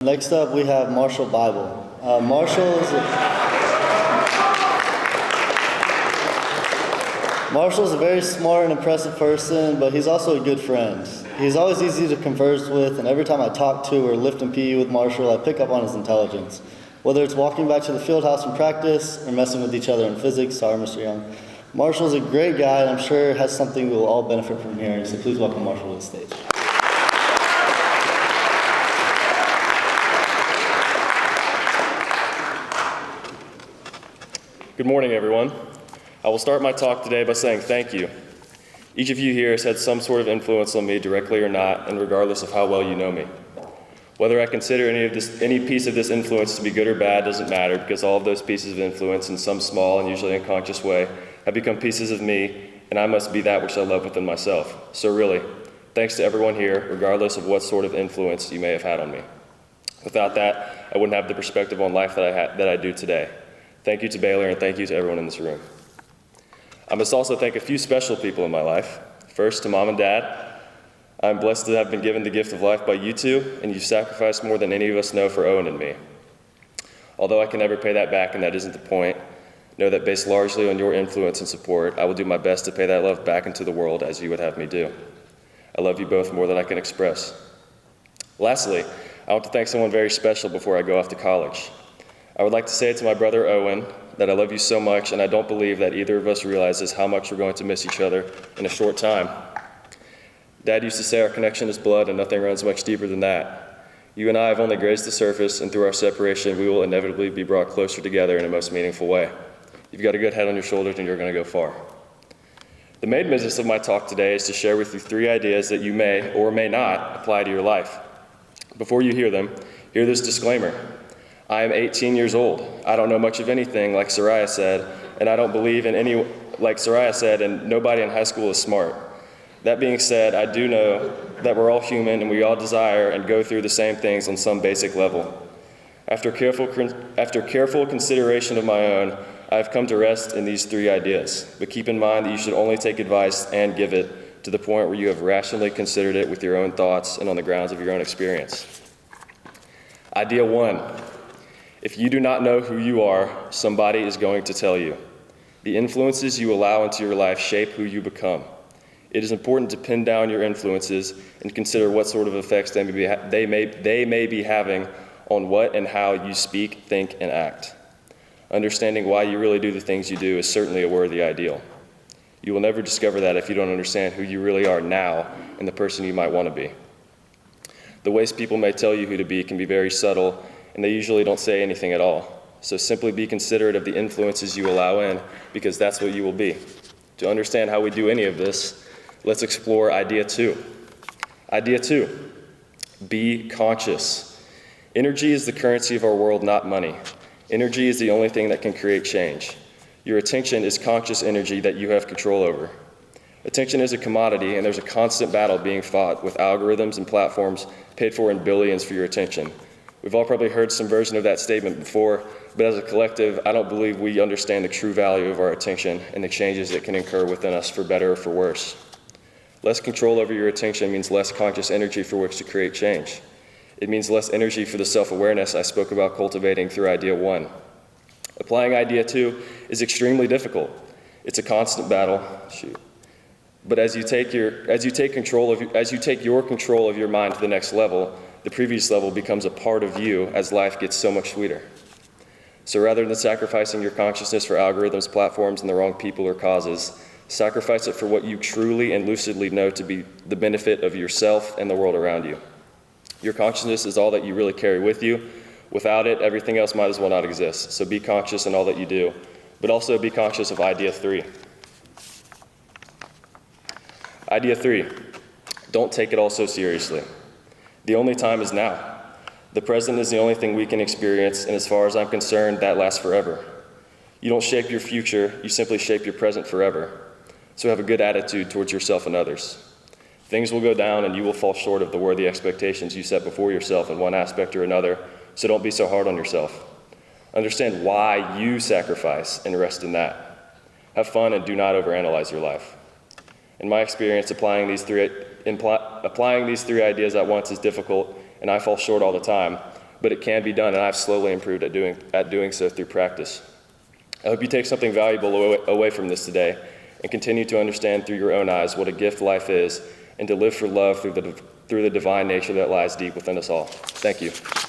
Next up, we have Marshall Bible. Marshall's a very smart and impressive person, but he's also a good friend. He's always easy to converse with, and every time I talk to or lift in PE with Marshall, I pick up on his intelligence. Whether it's walking back to the field house from practice or messing with each other in physics, sorry, Mr. Young. Marshall's a great guy, and I'm sure has something we'll all benefit from hearing, so please welcome Marshall to the stage. Good morning, everyone. I will start my talk today by saying thank you. Each of you here has had some sort of influence on me, directly or not, and regardless of how well you know me. Whether I consider any piece of this influence to be good or bad doesn't matter, because all of those pieces of influence, in some small and usually unconscious way, have become pieces of me, and I must be that which I love within myself. So really, thanks to everyone here, regardless of what sort of influence you may have had on me. Without that, I wouldn't have the perspective on life that I do today. Thank you to Baylor, and thank you to everyone in this room. I must also thank a few special people in my life. First, to Mom and Dad. I'm blessed to have been given the gift of life by you two, and you've sacrificed more than any of us know for Owen and me. Although I can never pay that back, and that isn't the point, know that based largely on your influence and support, I will do my best to pay that love back into the world as you would have me do. I love you both more than I can express. Lastly, I want to thank someone very special before I go off to college. I would like to say to my brother Owen that I love you so much, and I don't believe that either of us realizes how much we're going to miss each other in a short time. Dad used to say our connection is blood and nothing runs much deeper than that. You and I have only grazed the surface, and through our separation, we will inevitably be brought closer together in a most meaningful way. You've got a good head on your shoulders, and you're going to go far. The main business of my talk today is to share with you 3 ideas that you may or may not apply to your life. Before you hear them, hear this disclaimer. I am 18 years old. I don't know much of anything, like Soraya said, and I don't believe in any, like Soraya said, and nobody in high school is smart. That being said, I do know that we're all human and we all desire and go through the same things on some basic level. After careful consideration of my own, I have come to rest in these 3 ideas, but keep in mind that you should only take advice and give it to the point where you have rationally considered it with your own thoughts and on the grounds of your own experience. Idea 1. If you do not know who you are, somebody is going to tell you. The influences you allow into your life shape who you become. It is important to pin down your influences and consider what sort of effects they may be having on what and how you speak, think, and act. Understanding why you really do the things you do is certainly a worthy ideal. You will never discover that if you don't understand who you really are now and the person you might want to be. The ways people may tell you who to be can be very subtle, and they usually don't say anything at all. So simply be considerate of the influences you allow in, because that's what you will be. To understand how we do any of this, let's explore idea 2. Idea 2, be conscious. Energy is the currency of our world, not money. Energy is the only thing that can create change. Your attention is conscious energy that you have control over. Attention is a commodity, and there's a constant battle being fought with algorithms and platforms paid for in billions for your attention. We've all probably heard some version of that statement before, but as a collective, I don't believe we understand the true value of our attention and the changes it can incur within us for better or for worse. Less control over your attention means less conscious energy for which to create change. It means less energy for the self-awareness I spoke about cultivating through idea 1. Applying idea 2 is extremely difficult. It's a constant battle. But as you take your control of your mind to the next level, the previous level becomes a part of you as life gets so much sweeter. So rather than sacrificing your consciousness for algorithms, platforms, and the wrong people or causes, sacrifice it for what you truly and lucidly know to be the benefit of yourself and the world around you. Your consciousness is all that you really carry with you. Without it, everything else might as well not exist. So be conscious in all that you do, but also be conscious of idea 3. Idea 3, don't take it all so seriously. The only time is now. The present is the only thing we can experience, and as far as I'm concerned, that lasts forever. You don't shape your future, you simply shape your present forever. So have a good attitude towards yourself and others. Things will go down and you will fall short of the worthy expectations you set before yourself in one aspect or another, so don't be so hard on yourself. Understand why you sacrifice and rest in that. Have fun and do not overanalyze your life. In my experience, applying these three ideas at once is difficult, and I fall short all the time. but it can be done, and I've slowly improved at doing so through practice. I hope you take something valuable away from this today and continue to understand through your own eyes what a gift life is, and to live for love through the divine nature that lies deep within us all. Thank you.